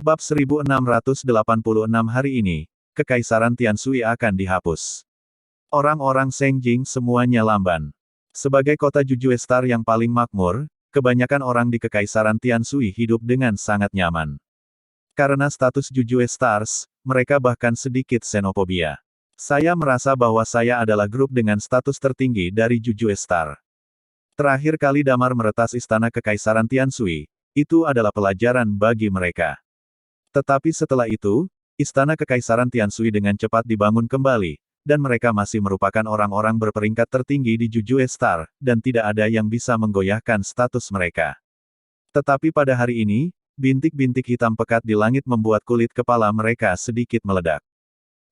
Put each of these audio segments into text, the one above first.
Bab 1686 hari ini, Kekaisaran Tianshui akan dihapus. Orang-orang Sengjing semuanya lamban. Sebagai kota Jujuestar yang paling makmur, kebanyakan orang di Kekaisaran Tianshui hidup dengan sangat nyaman. Karena status Jujuestars, mereka bahkan sedikit xenofobia. Saya merasa bahwa saya adalah grup dengan status tertinggi dari Jujuestar. Terakhir kali Damar meretas istana Kekaisaran Tianshui, itu adalah pelajaran bagi mereka. Tetapi setelah itu, istana Kekaisaran Tianshui dengan cepat dibangun kembali, dan mereka masih merupakan orang-orang berperingkat tertinggi di Jujuestar, dan tidak ada yang bisa menggoyahkan status mereka. Tetapi pada hari ini, bintik-bintik hitam pekat di langit membuat kulit kepala mereka sedikit meledak.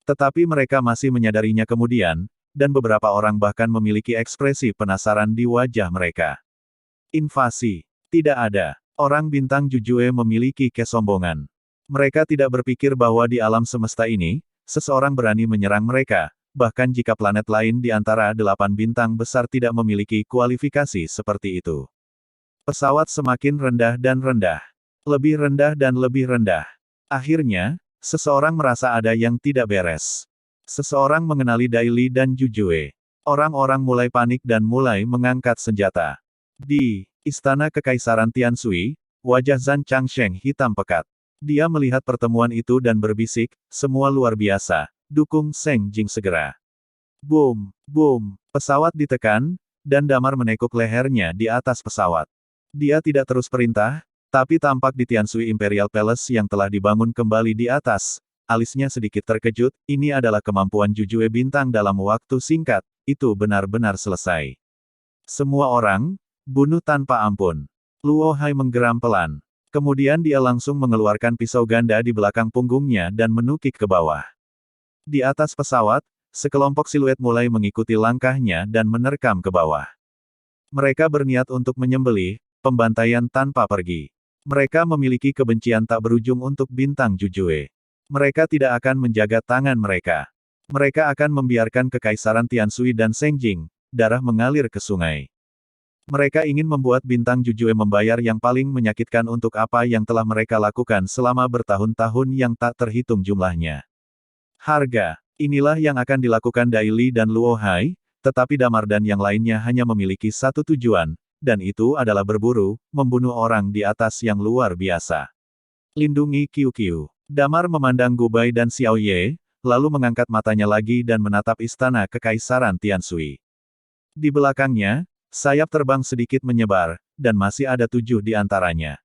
Tetapi mereka masih menyadarinya kemudian, dan beberapa orang bahkan memiliki ekspresi penasaran di wajah mereka. Invasi. Tidak ada. Orang bintang Jujue memiliki kesombongan. Mereka tidak berpikir bahwa di alam semesta ini, seseorang berani menyerang mereka, bahkan jika planet lain di antara 8 bintang besar tidak memiliki kualifikasi seperti itu. Pesawat semakin rendah dan rendah. Lebih rendah dan lebih rendah. Akhirnya, seseorang merasa ada yang tidak beres. Seseorang mengenali Daili dan Jujue. Orang-orang mulai panik dan mulai mengangkat senjata. Di Istana Kekaisaran Tianshui, wajah Zhan Changsheng hitam pekat. Dia melihat pertemuan itu dan berbisik, semua luar biasa, dukung Seng Jing segera. Boom, boom, pesawat ditekan, dan Damar menekuk lehernya di atas pesawat. Dia tidak terus perintah, tapi tampak di Tianshui Imperial Palace yang telah dibangun kembali di atas, alisnya sedikit terkejut, ini adalah kemampuan Jujue bintang dalam waktu singkat, itu benar-benar selesai. Semua orang, bunuh tanpa ampun. Luo Hai menggeram pelan. Kemudian dia langsung mengeluarkan pisau ganda di belakang punggungnya dan menukik ke bawah. Di atas pesawat, sekelompok siluet mulai mengikuti langkahnya dan menerkam ke bawah. Mereka berniat untuk menyembelih, pembantaian tanpa pergi. Mereka memiliki kebencian tak berujung untuk bintang Jujue. Mereka tidak akan menjaga tangan mereka. Mereka akan membiarkan Kekaisaran Tianshui dan Sengjing, darah mengalir ke sungai. Mereka ingin membuat bintang Jujue membayar yang paling menyakitkan untuk apa yang telah mereka lakukan selama bertahun-tahun yang tak terhitung jumlahnya. Harga. Inilah yang akan dilakukan Daili dan Luo Hai, tetapi Damar dan yang lainnya hanya memiliki satu tujuan, dan itu adalah berburu, membunuh orang di atas yang luar biasa. Lindungi Qiu. Damar memandang Gubai dan Xiao Ye, lalu mengangkat matanya lagi dan menatap istana Kekaisaran Tianshui. Di belakangnya, sayap terbang sedikit menyebar, dan masih ada 7 di antaranya.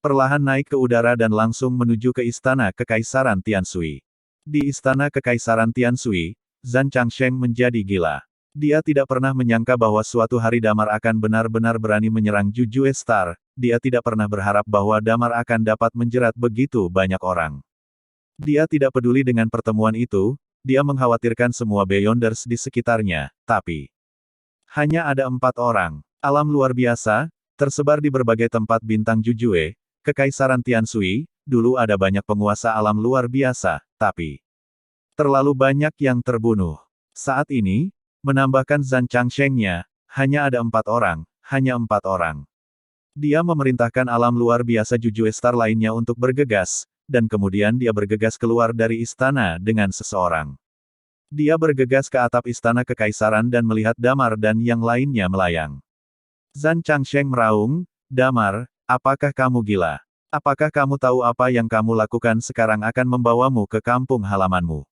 Perlahan naik ke udara dan langsung menuju ke Istana Kekaisaran Tianshui. Di Istana Kekaisaran Tianshui, Zhan Changsheng menjadi gila. Dia tidak pernah menyangka bahwa suatu hari Damar akan benar-benar berani menyerang Jujuestar, dia tidak pernah berharap bahwa Damar akan dapat menjerat begitu banyak orang. Dia tidak peduli dengan pertemuan itu, dia mengkhawatirkan semua Beyonders di sekitarnya, tapi hanya ada 4 orang. Alam luar biasa, tersebar di berbagai tempat bintang Jujue, Kekaisaran Tianshui, dulu ada banyak penguasa alam luar biasa, tapi terlalu banyak yang terbunuh. Saat ini, menambahkan Zhan Changsheng-nya, hanya ada 4 orang, hanya 4 orang. Dia memerintahkan alam luar biasa Jujuestar lainnya untuk bergegas, dan kemudian dia bergegas keluar dari istana dengan seseorang. Dia bergegas ke atap istana kekaisaran dan melihat Damar dan yang lainnya melayang. Zhan Changsheng meraung, "Damar, apakah kamu gila? Apakah kamu tahu apa yang kamu lakukan sekarang akan membawamu ke kampung halamanmu?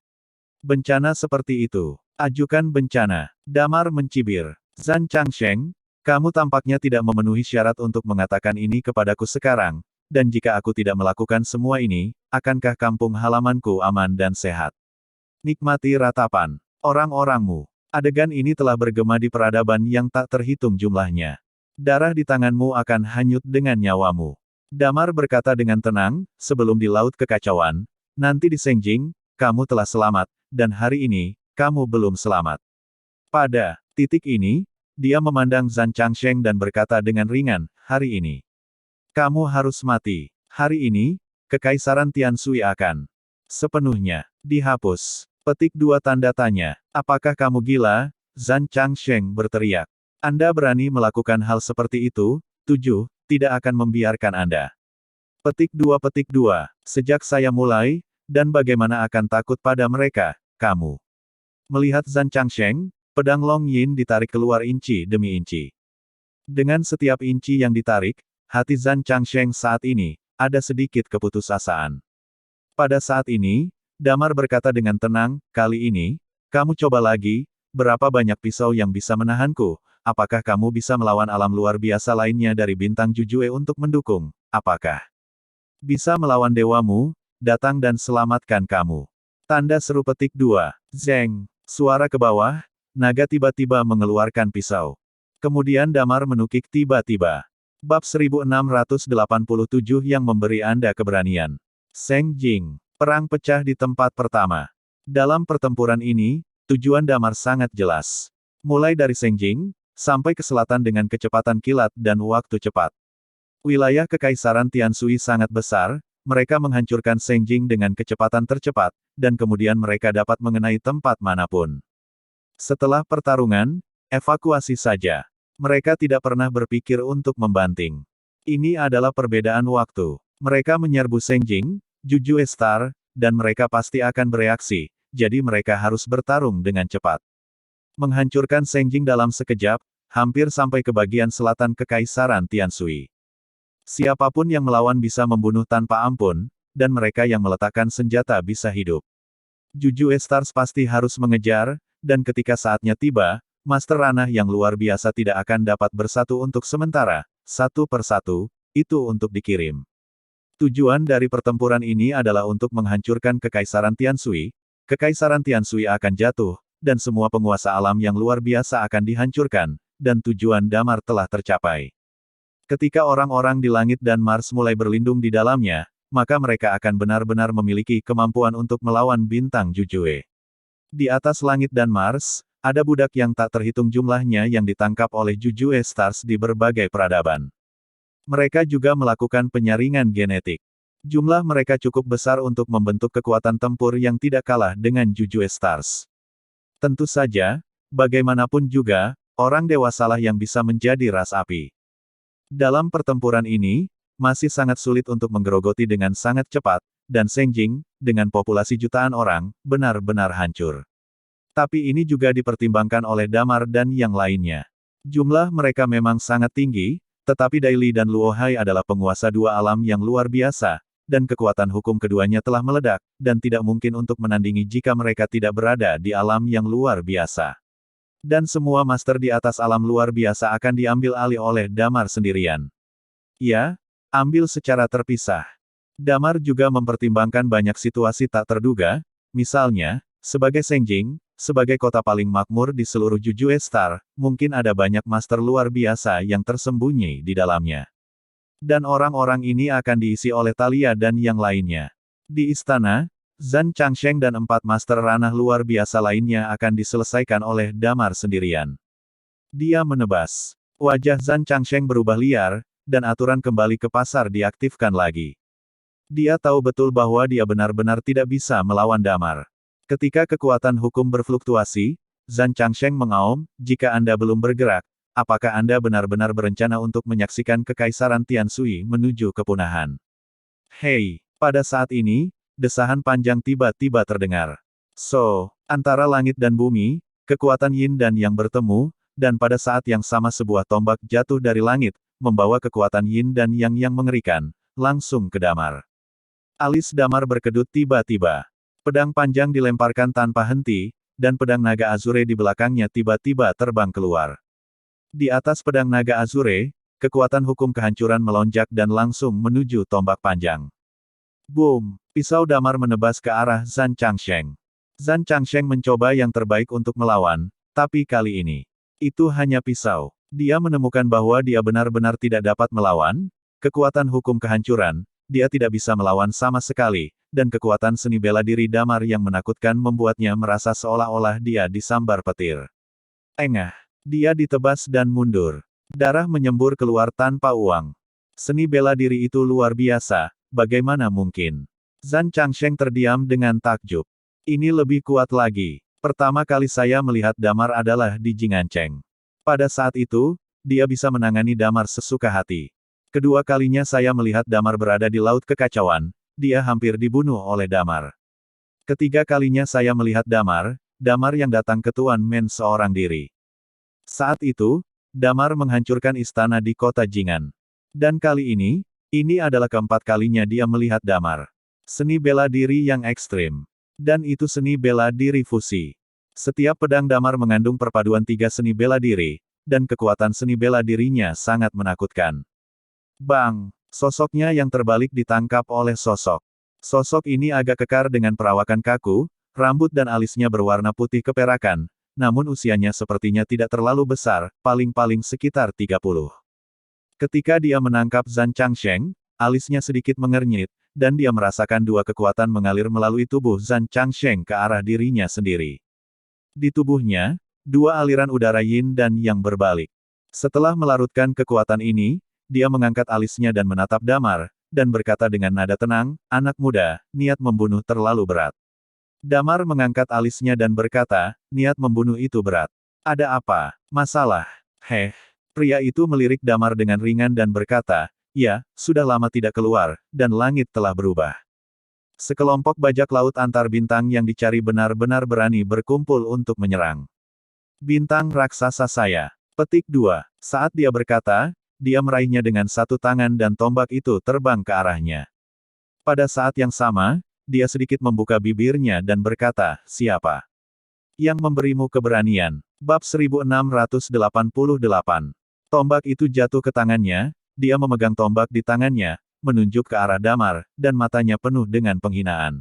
Bencana seperti itu. Ajukan bencana." Damar mencibir. "Zhan Changsheng, kamu tampaknya tidak memenuhi syarat untuk mengatakan ini kepadaku sekarang, dan jika aku tidak melakukan semua ini, akankah kampung halamanku aman dan sehat? Nikmati ratapan orang-orangmu. Adegan ini telah bergema di peradaban yang tak terhitung jumlahnya. Darah di tanganmu akan hanyut dengan nyawamu." Damar berkata dengan tenang, "Sebelum di Laut Kekacauan, nanti di Sengjing, kamu telah selamat, dan hari ini, kamu belum selamat." Pada titik ini, dia memandang Zhan Changsheng dan berkata dengan ringan, "Hari ini, kamu harus mati. Hari ini, Kekaisaran Tianshui akan sepenuhnya dihapus." Petik 2 tanda tanya. "Apakah kamu gila?" Zhan Changsheng berteriak. "Anda berani melakukan hal seperti itu? 7, tidak akan membiarkan Anda." Petik 2. Sejak saya mulai, dan bagaimana akan takut pada mereka, kamu. Melihat Zhan Changsheng, pedang Long Yin ditarik keluar inci demi inci. Dengan setiap inci yang ditarik, hati Zhan Changsheng saat ini, ada sedikit keputusasaan. Pada saat ini, Damar berkata dengan tenang, kali ini, kamu coba lagi, berapa banyak pisau yang bisa menahanku, apakah kamu bisa melawan alam luar biasa lainnya dari bintang Jujue untuk mendukung, apakah bisa melawan dewamu, datang dan selamatkan kamu. Tanda seru petik 2. Zeng. Suara ke bawah, naga tiba-tiba mengeluarkan pisau. Kemudian Damar menukik tiba-tiba. Bab 1687 yang memberi Anda keberanian. Seng Jing. Perang pecah di tempat pertama. Dalam pertempuran ini, tujuan Damar sangat jelas. Mulai dari Seng Jing, sampai ke selatan dengan kecepatan kilat dan waktu cepat. Wilayah Kekaisaran Tianshui sangat besar, mereka menghancurkan Seng Jing dengan kecepatan tercepat, dan kemudian mereka dapat mengenai tempat manapun. Setelah pertarungan, evakuasi saja. Mereka tidak pernah berpikir untuk membanting. Ini adalah perbedaan waktu. Mereka menyerbu Seng Jing, Jujue Star, dan mereka pasti akan bereaksi, jadi mereka harus bertarung dengan cepat. Menghancurkan Seng Jing dalam sekejap, hampir sampai ke bagian selatan Kekaisaran Tianshui. Siapapun yang melawan bisa membunuh tanpa ampun, dan mereka yang meletakkan senjata bisa hidup. Jujue Stars pasti harus mengejar, dan ketika saatnya tiba, Master Ranah yang luar biasa tidak akan dapat bersatu untuk sementara, satu persatu, itu untuk dikirim. Tujuan dari pertempuran ini adalah untuk menghancurkan Kekaisaran Tianshui. Kekaisaran Tianshui akan jatuh, dan semua penguasa alam yang luar biasa akan dihancurkan, dan tujuan Damar telah tercapai. Ketika orang-orang di langit dan Mars mulai berlindung di dalamnya, maka mereka akan benar-benar memiliki kemampuan untuk melawan bintang Jujue. Di atas langit dan Mars, ada budak yang tak terhitung jumlahnya yang ditangkap oleh Jujue Stars di berbagai peradaban. Mereka juga melakukan penyaringan genetik. Jumlah mereka cukup besar untuk membentuk kekuatan tempur yang tidak kalah dengan Jujue Stars. Tentu saja, bagaimanapun juga, orang dewasalah yang bisa menjadi ras api. Dalam pertempuran ini, masih sangat sulit untuk menggerogoti dengan sangat cepat, dan Seng Jing, dengan populasi jutaan orang, benar-benar hancur. Tapi ini juga dipertimbangkan oleh Damar dan yang lainnya. Jumlah mereka memang sangat tinggi, tetapi Daili dan Luo Hai adalah penguasa dua alam yang luar biasa, dan kekuatan hukum keduanya telah meledak, dan tidak mungkin untuk menandingi jika mereka tidak berada di alam yang luar biasa. Dan semua master di atas alam luar biasa akan diambil alih oleh Damar sendirian. Ya, ambil secara terpisah. Damar juga mempertimbangkan banyak situasi tak terduga, misalnya, sebagai Seng Jing, sebagai kota paling makmur di seluruh Jujue Star, mungkin ada banyak master luar biasa yang tersembunyi di dalamnya. Dan orang-orang ini akan diisi oleh Thalia dan yang lainnya. Di istana, Zhan Changsheng dan 4 master ranah luar biasa lainnya akan diselesaikan oleh Damar sendirian. Dia menebas. Wajah Zhan Changsheng berubah liar, dan aturan kembali ke pasar diaktifkan lagi. Dia tahu betul bahwa dia benar-benar tidak bisa melawan Damar. Ketika kekuatan hukum berfluktuasi, Zhan Changsheng mengaum, jika Anda belum bergerak, apakah Anda benar-benar berencana untuk menyaksikan Kekaisaran Tianshui menuju kepunahan? Hei, pada saat ini, desahan panjang tiba-tiba terdengar. Antara langit dan bumi, kekuatan Yin dan Yang bertemu, dan pada saat yang sama sebuah tombak jatuh dari langit, membawa kekuatan Yin dan Yang yang mengerikan, langsung ke Damar. Alis Damar berkedut tiba-tiba. Pedang panjang dilemparkan tanpa henti, dan pedang naga Azure di belakangnya tiba-tiba terbang keluar. Di atas pedang naga Azure, kekuatan hukum kehancuran melonjak dan langsung menuju tombak panjang. Boom! Pisau Damar menebas ke arah Zhan Changsheng. Zhan Changsheng mencoba yang terbaik untuk melawan, tapi kali ini, itu hanya pisau. Dia menemukan bahwa dia benar-benar tidak dapat melawan, kekuatan hukum kehancuran, dia tidak bisa melawan sama sekali. Dan kekuatan seni bela diri Damar yang menakutkan membuatnya merasa seolah-olah dia disambar petir. Engah. Dia ditebas dan mundur. Darah menyembur keluar tanpa uang. Seni bela diri itu luar biasa, bagaimana mungkin? Zhan Changsheng terdiam dengan takjub. Ini lebih kuat lagi. Pertama kali saya melihat Damar adalah di Jinganceng. Pada saat itu, dia bisa menangani Damar sesuka hati. Kedua kalinya saya melihat Damar berada di Laut Kekacauan, dia hampir dibunuh oleh Damar. Ketiga kalinya saya melihat Damar, Damar yang datang ke Tuan Men seorang diri. Saat itu, Damar menghancurkan istana di kota Jingan. Dan kali ini adalah keempat kalinya dia melihat Damar. Seni bela diri yang ekstrim. Dan itu seni bela diri fusi. Setiap pedang Damar mengandung perpaduan tiga seni bela diri, dan kekuatan seni bela dirinya sangat menakutkan. Bang! Sosoknya yang terbalik ditangkap oleh sosok. Sosok ini agak kekar dengan perawakan kaku, rambut dan alisnya berwarna putih keperakan, namun usianya sepertinya tidak terlalu besar, paling-paling sekitar 30. Ketika dia menangkap Zhan Changsheng, alisnya sedikit mengernyit, dan dia merasakan dua kekuatan mengalir melalui tubuh Zhan Changsheng ke arah dirinya sendiri. Di tubuhnya, dua aliran udara yin dan yang berbalik. Setelah melarutkan kekuatan ini, dia mengangkat alisnya dan menatap Damar, dan berkata dengan nada tenang, "Anak muda, niat membunuh terlalu berat." Damar mengangkat alisnya dan berkata, "Niat membunuh itu berat. Ada apa? Masalah?" Heh. Pria itu melirik Damar dengan ringan dan berkata, "Ya, sudah lama tidak keluar, dan langit telah berubah." Sekelompok bajak laut antar bintang yang dicari benar-benar berani berkumpul untuk menyerang. Bintang raksasa saya. Petik 2. Saat dia berkata, dia meraihnya dengan satu tangan dan tombak itu terbang ke arahnya. Pada saat yang sama, dia sedikit membuka bibirnya dan berkata, "Siapa yang memberimu keberanian?" Bab 1688. Tombak itu jatuh ke tangannya, dia memegang tombak di tangannya, menunjuk ke arah Damar, dan matanya penuh dengan penghinaan.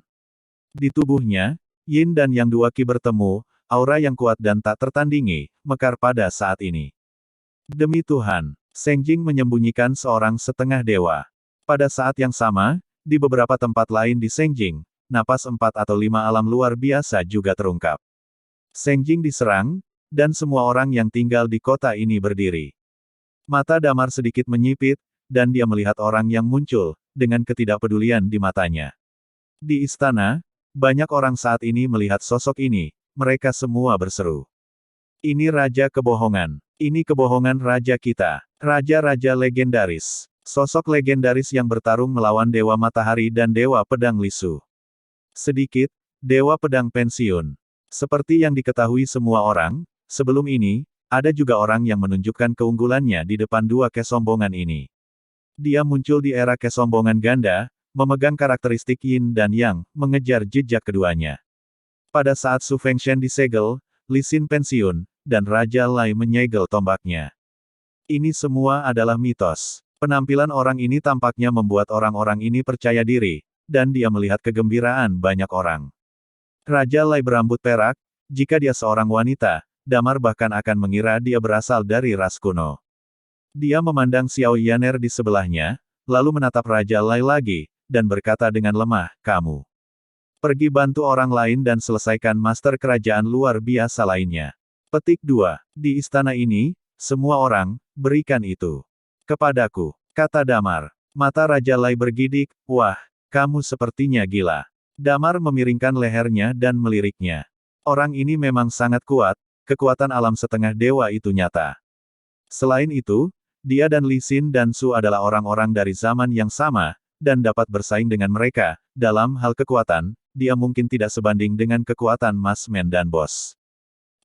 Di tubuhnya, Yin dan Yang dua ki bertemu, aura yang kuat dan tak tertandingi, mekar pada saat ini. Demi Tuhan, Seng Jing menyembunyikan seorang setengah dewa. Pada saat yang sama, di beberapa tempat lain di Seng Jing, napas 4 atau 5 alam luar biasa juga terungkap. Seng Jing diserang, dan semua orang yang tinggal di kota ini berdiri. Mata Damar sedikit menyipit, dan dia melihat orang yang muncul, dengan ketidakpedulian di matanya. Di istana, banyak orang saat ini melihat sosok ini, mereka semua berseru. "Ini raja kebohongan. Ini kebohongan raja kita. Raja-raja legendaris. Sosok legendaris yang bertarung melawan Dewa Matahari dan Dewa Pedang Lisu. Sedikit, Dewa Pedang pensiun." Seperti yang diketahui semua orang, sebelum ini, ada juga orang yang menunjukkan keunggulannya di depan dua kesombongan ini. Dia muncul di era kesombongan ganda, memegang karakteristik Yin dan Yang, mengejar jejak keduanya. Pada saat Su Fengshen disegel, Li Xin pensiun, dan Raja Lai menyegel tombaknya. Ini semua adalah mitos. Penampilan orang ini tampaknya membuat orang-orang ini percaya diri, dan dia melihat kegembiraan banyak orang. Raja Lai berambut perak, jika dia seorang wanita, Damar bahkan akan mengira dia berasal dari ras kuno. Dia memandang Xiao Yaner di sebelahnya, lalu menatap Raja Lai lagi, dan berkata dengan lemah, "Kamu pergi bantu orang lain dan selesaikan master kerajaan luar biasa lainnya." Petik 2. Di istana ini, semua orang, berikan itu kepadaku, kata Damar. Mata Raja Lai bergidik, "Wah, kamu sepertinya gila." Damar memiringkan lehernya dan meliriknya. Orang ini memang sangat kuat, kekuatan alam setengah dewa itu nyata. Selain itu, dia dan Li Xin dan Su adalah orang-orang dari zaman yang sama, dan dapat bersaing dengan mereka. Dalam hal kekuatan, dia mungkin tidak sebanding dengan kekuatan Mas Men dan Bos.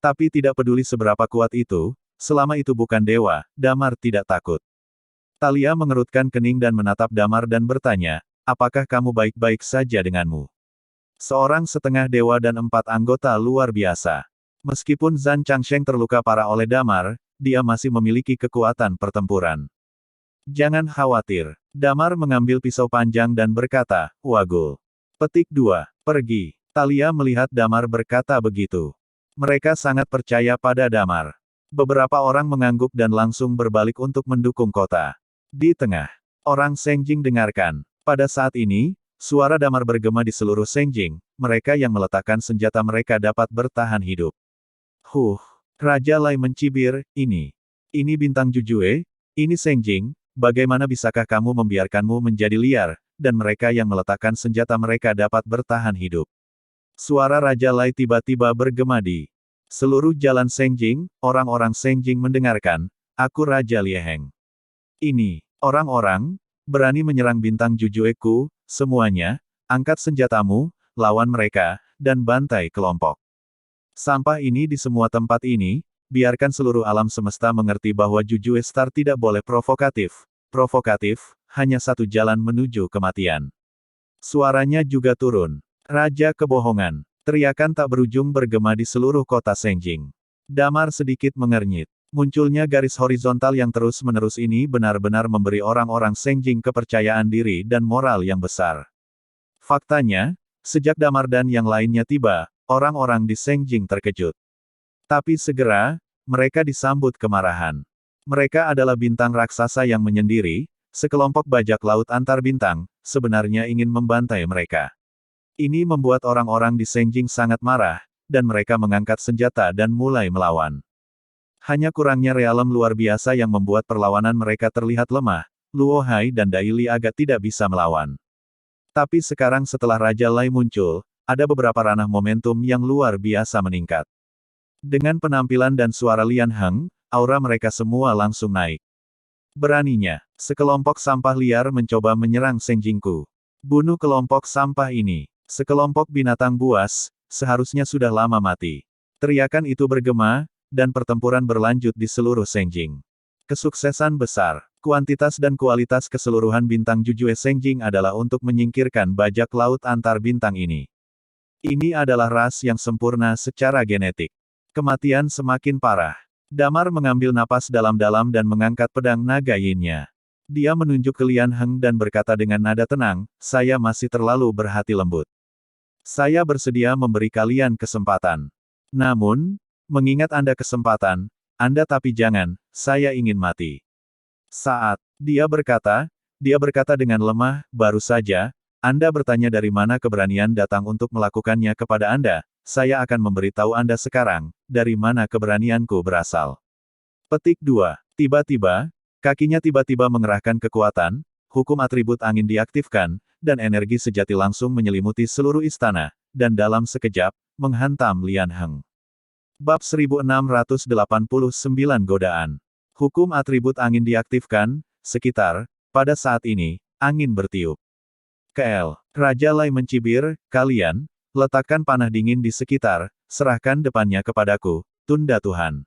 Tapi tidak peduli seberapa kuat itu, selama itu bukan dewa, Damar tidak takut. Talia mengerutkan kening dan menatap Damar dan bertanya, "Apakah kamu baik-baik saja denganmu?" Seorang setengah dewa dan 4 anggota luar biasa. Meskipun Zhan Changsheng terluka parah oleh Damar, dia masih memiliki kekuatan pertempuran. "Jangan khawatir." Damar mengambil pisau panjang dan berkata, "Wagul." Petik 2. Pergi. Talia melihat Damar berkata begitu. Mereka sangat percaya pada Damar. Beberapa orang mengangguk dan langsung berbalik untuk mendukung kota. Di tengah, orang Seng Jing dengarkan. Pada saat ini, suara Damar bergema di seluruh Seng Jing, mereka yang meletakkan senjata mereka dapat bertahan hidup. Raja Lai mencibir, ini bintang Jujue, ini Seng Jing, bagaimana bisakah kamu membiarkanmu menjadi liar, dan mereka yang meletakkan senjata mereka dapat bertahan hidup. Suara Raja Lai tiba-tiba bergema di seluruh jalan Seng Jing, orang-orang Seng Jing mendengarkan, "Aku Raja Lieheng. Ini, Orang-orang, berani menyerang bintang Jujueku, semuanya, angkat senjatamu, lawan mereka, dan bantai kelompok. Sampah ini di semua tempat ini, biarkan seluruh alam semesta mengerti bahwa Jujue Star tidak boleh provokatif. Provokatif, hanya satu jalan menuju kematian. Suaranya juga turun. Raja kebohongan. Teriakan tak berujung bergema di seluruh kota Senjing. Damar sedikit mengernyit. Munculnya garis horizontal yang terus-menerus ini benar-benar memberi orang-orang Senjing kepercayaan diri dan moral yang besar. Faktanya, sejak Damar dan yang lainnya tiba, orang-orang di Senjing terkejut. Tapi segera, mereka disambut kemarahan. Mereka adalah bintang raksasa yang menyendiri, sekelompok bajak laut antar bintang, sebenarnya ingin membantai mereka. Ini membuat orang-orang di Senjing sangat marah, dan mereka mengangkat senjata dan mulai melawan. Hanya kurangnya realem luar biasa yang membuat perlawanan mereka terlihat lemah, Luo Hai dan Dai Li agak tidak bisa melawan. Tapi sekarang setelah Raja Lai muncul, ada beberapa ranah momentum yang luar biasa meningkat. Dengan penampilan dan suara Lian Heng, aura mereka semua langsung naik. Beraninya, sekelompok sampah liar mencoba menyerang Senjingku. Bunuh kelompok sampah ini. Sekelompok binatang buas, seharusnya sudah lama mati. Teriakan itu bergema, dan pertempuran berlanjut di seluruh Senjing. Kesuksesan besar, kuantitas dan kualitas keseluruhan bintang Jujue Senjing adalah untuk menyingkirkan bajak laut antar bintang ini. Ini adalah ras yang sempurna secara genetik. Kematian semakin parah. Damar mengambil napas dalam-dalam dan mengangkat pedang naga yin-nya. Dia menunjuk ke Lian Heng dan berkata dengan nada tenang, saya masih terlalu berhati lembut. Saya bersedia memberi kalian kesempatan. Namun, mengingat Anda kesempatan, Anda tapi jangan, saya ingin mati. Saat dia berkata dengan lemah, baru saja, Anda bertanya dari mana keberanian datang untuk melakukannya kepada Anda, saya akan memberitahu Anda sekarang, dari mana keberanianku berasal. Petik 2. Tiba-tiba, kakinya tiba-tiba mengerahkan kekuatan, hukum atribut angin diaktifkan, dan energi sejati langsung menyelimuti seluruh istana, dan dalam sekejap, menghantam Lian Heng. Bab 1689 Godaan. Hukum atribut angin diaktifkan, sekitar, pada saat ini, angin bertiup. KL. Raja Lai mencibir, kalian, letakkan panah dingin di sekitar, serahkan depannya kepadaku, tunda Tuhan.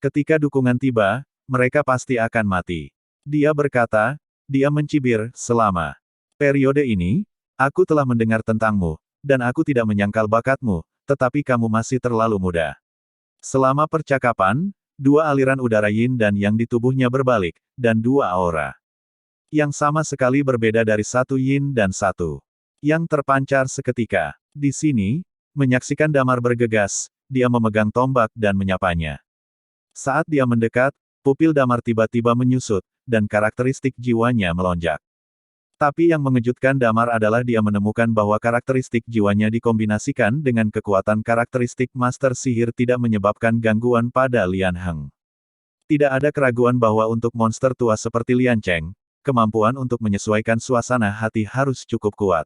Ketika dukungan tiba, mereka pasti akan mati. Dia berkata, dia mencibir, selama periode ini, aku telah mendengar tentangmu, dan aku tidak menyangkal bakatmu, tetapi kamu masih terlalu muda. Selama percakapan, dua aliran udara yin dan yang di tubuhnya berbalik, dan dua aura yang sama sekali berbeda dari satu yin dan satu yang terpancar seketika. Di sini, menyaksikan Damar bergegas, dia memegang tombak dan menyapanya. Saat dia mendekat, pupil Damar tiba-tiba menyusut, dan karakteristik jiwanya melonjak. Tapi yang mengejutkan Damar adalah dia menemukan bahwa karakteristik jiwanya dikombinasikan dengan kekuatan karakteristik Master Sihir tidak menyebabkan gangguan pada Lian Heng. Tidak ada keraguan bahwa untuk monster tua seperti Lian Cheng, kemampuan untuk menyesuaikan suasana hati harus cukup kuat.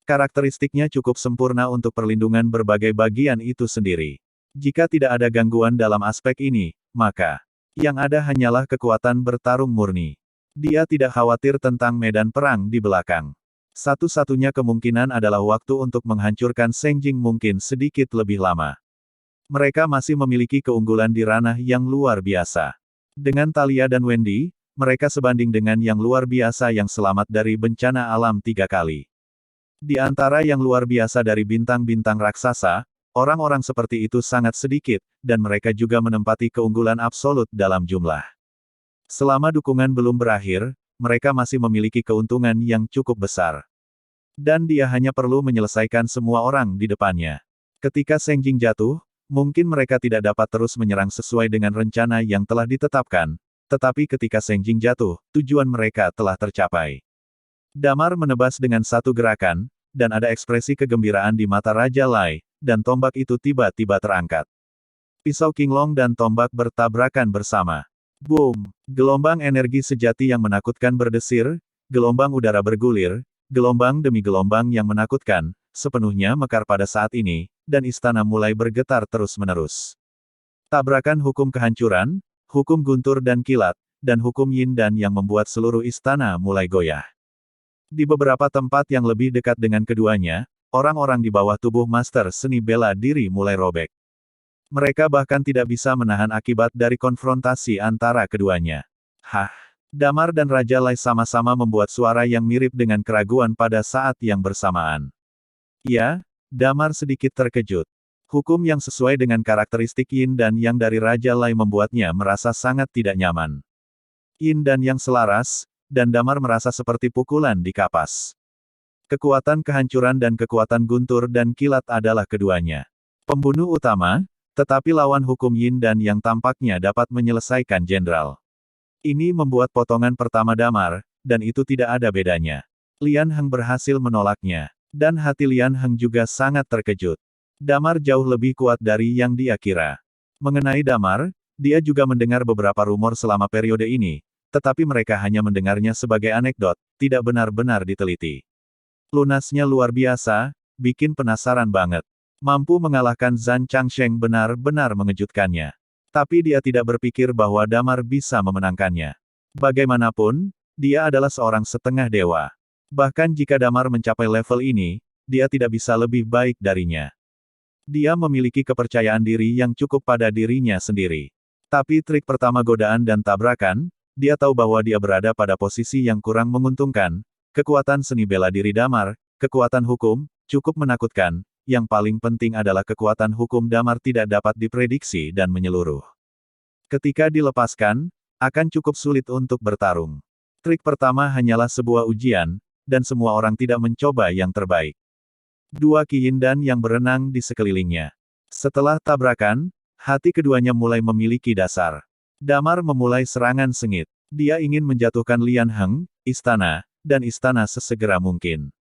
Karakteristiknya cukup sempurna untuk perlindungan berbagai bagian itu sendiri. Jika tidak ada gangguan dalam aspek ini, maka yang ada hanyalah kekuatan bertarung murni. Dia tidak khawatir tentang medan perang di belakang. Satu-satunya kemungkinan adalah waktu untuk menghancurkan Senjing mungkin sedikit lebih lama. Mereka masih memiliki keunggulan di ranah yang luar biasa. Dengan Talia dan Wendy, mereka sebanding dengan yang luar biasa yang selamat dari bencana alam 3 kali. Di antara yang luar biasa dari bintang-bintang raksasa, orang-orang seperti itu sangat sedikit, dan mereka juga menempati keunggulan absolut dalam jumlah. Selama dukungan belum berakhir, mereka masih memiliki keuntungan yang cukup besar. Dan dia hanya perlu menyelesaikan semua orang di depannya. Ketika Senjing jatuh, mungkin mereka tidak dapat terus menyerang sesuai dengan rencana yang telah ditetapkan, tetapi ketika Senjing jatuh, tujuan mereka telah tercapai. Damar menebas dengan satu gerakan, dan ada ekspresi kegembiraan di mata Raja Lai, dan tombak itu tiba-tiba terangkat. Pisau Qinglong dan tombak bertabrakan bersama. Boom! Gelombang energi sejati yang menakutkan berdesir, gelombang udara bergulir, gelombang demi gelombang yang menakutkan, sepenuhnya mekar pada saat ini, dan istana mulai bergetar terus-menerus. Tabrakan hukum kehancuran, hukum guntur dan kilat, dan hukum yin dan yang membuat seluruh istana mulai goyah. Di beberapa tempat yang lebih dekat dengan keduanya, orang-orang di bawah tubuh master seni bela diri mulai robek. Mereka bahkan tidak bisa menahan akibat dari konfrontasi antara keduanya. Hah! Damar dan Raja Lai sama-sama membuat suara yang mirip dengan keraguan pada saat yang bersamaan. Ya, Damar sedikit terkejut. Hukum yang sesuai dengan karakteristik yin dan yang dari Raja Lai membuatnya merasa sangat tidak nyaman. Yin dan yang selaras, dan Damar merasa seperti pukulan di kapas. Kekuatan kehancuran dan kekuatan guntur dan kilat adalah keduanya. Pembunuh utama, tetapi lawan hukum yin dan yang tampaknya dapat menyelesaikan jenderal. Ini membuat potongan pertama Damar, dan itu tidak ada bedanya. Lian Heng berhasil menolaknya. Dan hati Lian Heng juga sangat terkejut. Damar jauh lebih kuat dari yang dia kira. Mengenai Damar, dia juga mendengar beberapa rumor selama periode ini, tetapi mereka hanya mendengarnya sebagai anekdot, tidak benar-benar diteliti. Lunasnya luar biasa, bikin penasaran banget. Mampu mengalahkan Zhan Changsheng benar-benar mengejutkannya. Tapi dia tidak berpikir bahwa Damar bisa memenangkannya. Bagaimanapun, dia adalah seorang setengah dewa. Bahkan jika Damar mencapai level ini, dia tidak bisa lebih baik darinya. Dia memiliki kepercayaan diri yang cukup pada dirinya sendiri. Tapi trik pertama godaan dan tabrakan, dia tahu bahwa dia berada pada posisi yang kurang menguntungkan. Kekuatan seni bela diri Damar, kekuatan hukum, cukup menakutkan. Yang paling penting adalah kekuatan hukum Damar tidak dapat diprediksi dan menyeluruh. Ketika dilepaskan, akan cukup sulit untuk bertarung. Trik pertama hanyalah sebuah ujian, dan semua orang tidak mencoba yang terbaik. Dua Yin dan yang berenang di sekelilingnya. Setelah tabrakan, hati keduanya mulai memiliki dasar. Damar memulai serangan sengit. Dia ingin menjatuhkan Lian Heng, istana, dan istana sesegera mungkin.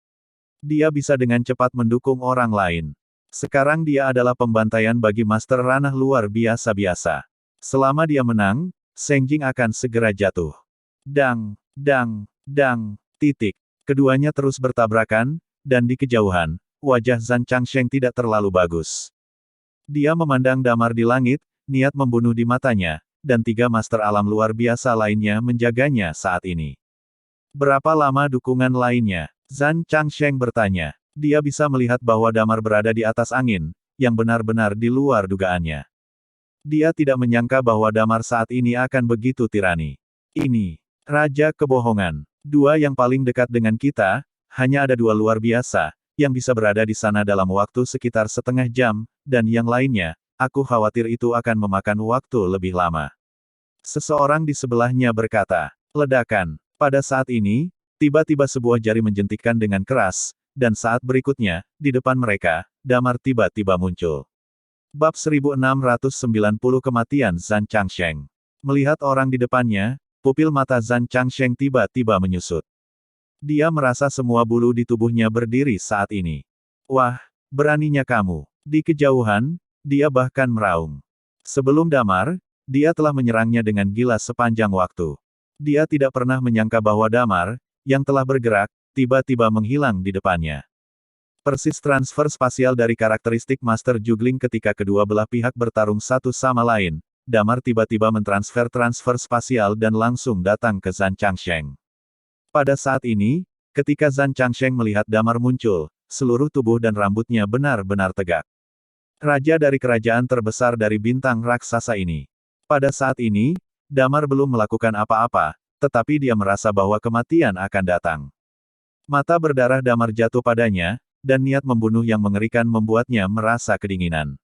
Dia bisa dengan cepat mendukung orang lain. Sekarang dia adalah pembantaian bagi master ranah luar biasa-biasa. Selama dia menang, Seng Jing akan segera jatuh. Dang, dang, dang, titik. Keduanya terus bertabrakan, dan di kejauhan, wajah Zhan Changsheng tidak terlalu bagus. Dia memandang Damar di langit, niat membunuh di matanya, dan tiga master alam luar biasa lainnya menjaganya saat ini. Berapa lama dukungan lainnya? Zhan Changsheng bertanya. Dia bisa melihat bahwa Damar berada di atas angin, yang benar-benar di luar dugaannya. Dia tidak menyangka bahwa Damar saat ini akan begitu tirani. Ini, Raja Kebohongan. Dua yang paling dekat dengan kita, hanya ada dua luar biasa, yang bisa berada di sana dalam waktu sekitar setengah jam, dan yang lainnya, aku khawatir itu akan memakan waktu lebih lama. Seseorang di sebelahnya berkata, ledakan. Pada saat ini, tiba-tiba sebuah jari menjentikkan dengan keras, dan saat berikutnya, di depan mereka, Damar tiba-tiba muncul. Bab 1690 Kematian Zhan Changsheng. Melihat orang di depannya, pupil mata Zhan Changsheng tiba-tiba menyusut. Dia merasa semua bulu di tubuhnya berdiri saat ini. Wah, beraninya kamu. Di kejauhan, dia bahkan meraung. Sebelum Damar, dia telah menyerangnya dengan gila sepanjang waktu. Dia tidak pernah menyangka bahwa Damar, yang telah bergerak, tiba-tiba menghilang di depannya. Persis transfer spasial dari karakteristik Master Juggling ketika kedua belah pihak bertarung satu sama lain, Damar tiba-tiba mentransfer transfer spasial dan langsung datang ke Zhan Changsheng. Pada saat ini, ketika Zhan Changsheng melihat Damar muncul, seluruh tubuh dan rambutnya benar-benar tegak. Raja dari kerajaan terbesar dari bintang raksasa ini. Pada saat ini, Damar belum melakukan apa-apa, tetapi dia merasa bahwa kematian akan datang. Mata berdarah Damar jatuh padanya, dan niat membunuh yang mengerikan membuatnya merasa kedinginan.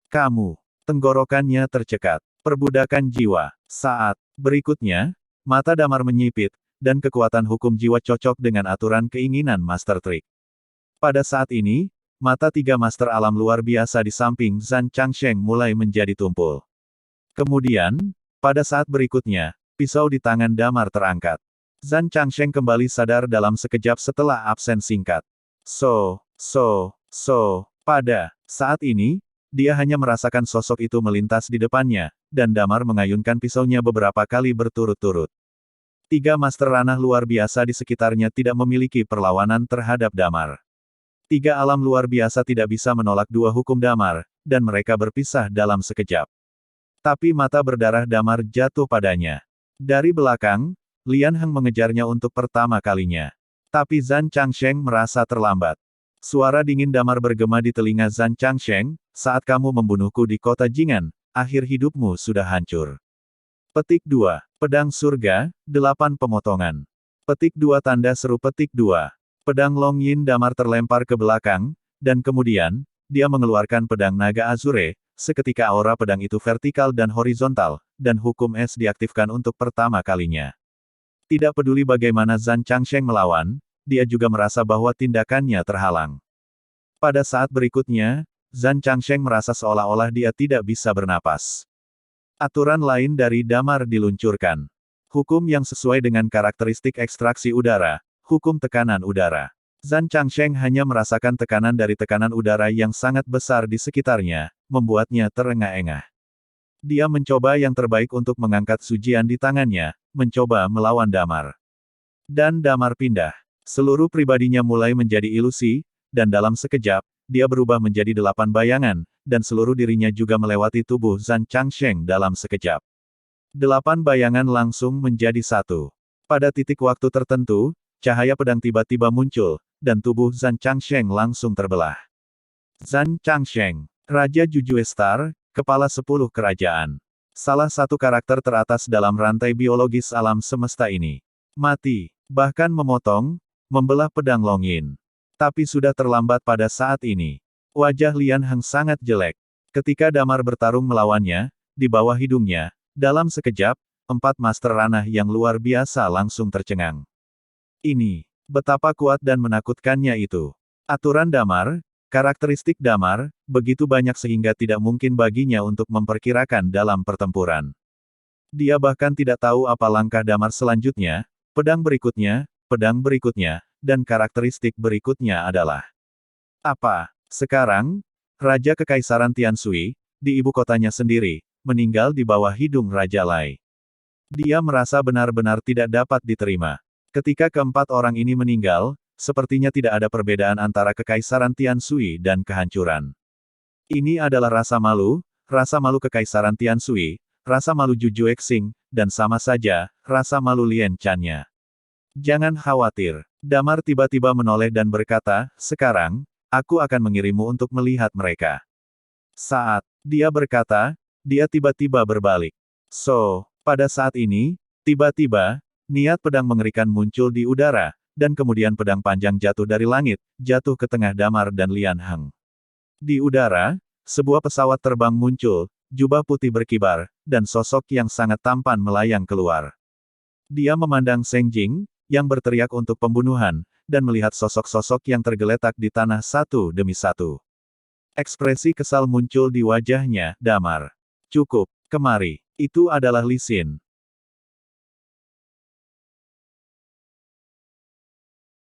Kamu. Tenggorokannya tercekat. Perbudakan jiwa. Saat berikutnya, mata Damar menyipit, dan kekuatan hukum jiwa cocok dengan aturan keinginan Master Trick. Pada saat ini, mata tiga master alam luar biasa di samping Zhan Changsheng mulai menjadi tumpul. Kemudian, pada saat berikutnya, pisau di tangan Damar terangkat. Zhan Changsheng kembali sadar dalam sekejap setelah absen singkat. Pada saat ini, dia hanya merasakan sosok itu melintas di depannya, dan Damar mengayunkan pisaunya beberapa kali berturut-turut. Tiga master ranah luar biasa di sekitarnya tidak memiliki perlawanan terhadap Damar. Tiga alam luar biasa tidak bisa menolak dua hukum Damar, dan mereka berpisah dalam sekejap. Tapi mata berdarah Damar jatuh padanya. Dari belakang, Lian Heng mengejarnya untuk pertama kalinya. Tapi Zhan Changsheng merasa terlambat. Suara dingin damar bergema di telinga Zhan Changsheng, saat kamu membunuhku di kota Jingan, akhir hidupmu sudah hancur. Petik 2. Pedang surga, 8 pemotongan. Petik 2 tanda seru petik 2. Pedang Long Yin damar terlempar ke belakang, dan kemudian, dia mengeluarkan pedang naga azure, seketika aura pedang itu vertikal dan horizontal, dan hukum es diaktifkan untuk pertama kalinya. Tidak peduli bagaimana Zhan Changsheng melawan, dia juga merasa bahwa tindakannya terhalang. Pada saat berikutnya, Zhan Changsheng merasa seolah-olah dia tidak bisa bernapas. Aturan lain dari damar diluncurkan. Hukum yang sesuai dengan karakteristik ekstraksi udara, hukum tekanan udara. Zhan Changsheng hanya merasakan tekanan dari tekanan udara yang sangat besar di sekitarnya, membuatnya terengah-engah. Dia mencoba yang terbaik untuk mengangkat sujian di tangannya, mencoba melawan damar. Dan damar pindah. Seluruh pribadinya mulai menjadi ilusi, dan dalam sekejap, dia berubah menjadi 8 bayangan, dan seluruh dirinya juga melewati tubuh Zhan Changsheng dalam sekejap. 8 bayangan langsung menjadi satu. Pada titik waktu tertentu, cahaya pedang tiba-tiba muncul, dan tubuh Zhan Changsheng langsung terbelah. Zhan Changsheng, Raja Jujue Star, Kepala 10 Kerajaan. Salah satu karakter teratas dalam rantai biologis alam semesta ini. Mati, bahkan memotong, membelah pedang Long Yin. Tapi sudah terlambat pada saat ini. Wajah Lian Heng sangat jelek. Ketika damar bertarung melawannya, di bawah hidungnya, dalam sekejap, 4 master ranah yang luar biasa langsung tercengang. Ini, betapa kuat dan menakutkannya itu. Aturan damar, karakteristik damar, begitu banyak sehingga tidak mungkin baginya untuk memperkirakan dalam pertempuran. Dia bahkan tidak tahu apa langkah damar selanjutnya, pedang berikutnya, dan karakteristik berikutnya adalah apa? Sekarang, Raja Kekaisaran Tianshui, di ibu kotanya sendiri, meninggal di bawah hidung Raja Lai. Dia merasa benar-benar tidak dapat diterima. Ketika keempat orang ini meninggal, sepertinya tidak ada perbedaan antara Kekaisaran Tianshui dan kehancuran. Ini adalah rasa malu Kekaisaran Tianshui, rasa malu Jujue Xing, dan sama saja, rasa malu Lien Channya. Jangan khawatir. Damar tiba-tiba menoleh dan berkata, sekarang, aku akan mengirimmu untuk melihat mereka. Saat dia berkata, dia tiba-tiba berbalik. Pada saat ini, tiba-tiba, niat pedang mengerikan muncul di udara, dan kemudian pedang panjang jatuh dari langit, jatuh ke tengah damar dan Lian Heng. Di udara, sebuah pesawat terbang muncul, jubah putih berkibar, dan sosok yang sangat tampan melayang keluar. Dia memandang Seng Jing, yang berteriak untuk pembunuhan, dan melihat sosok-sosok yang tergeletak di tanah satu demi satu. Ekspresi kesal muncul di wajahnya, damar. Cukup, kemari. Itu adalah Li Xin.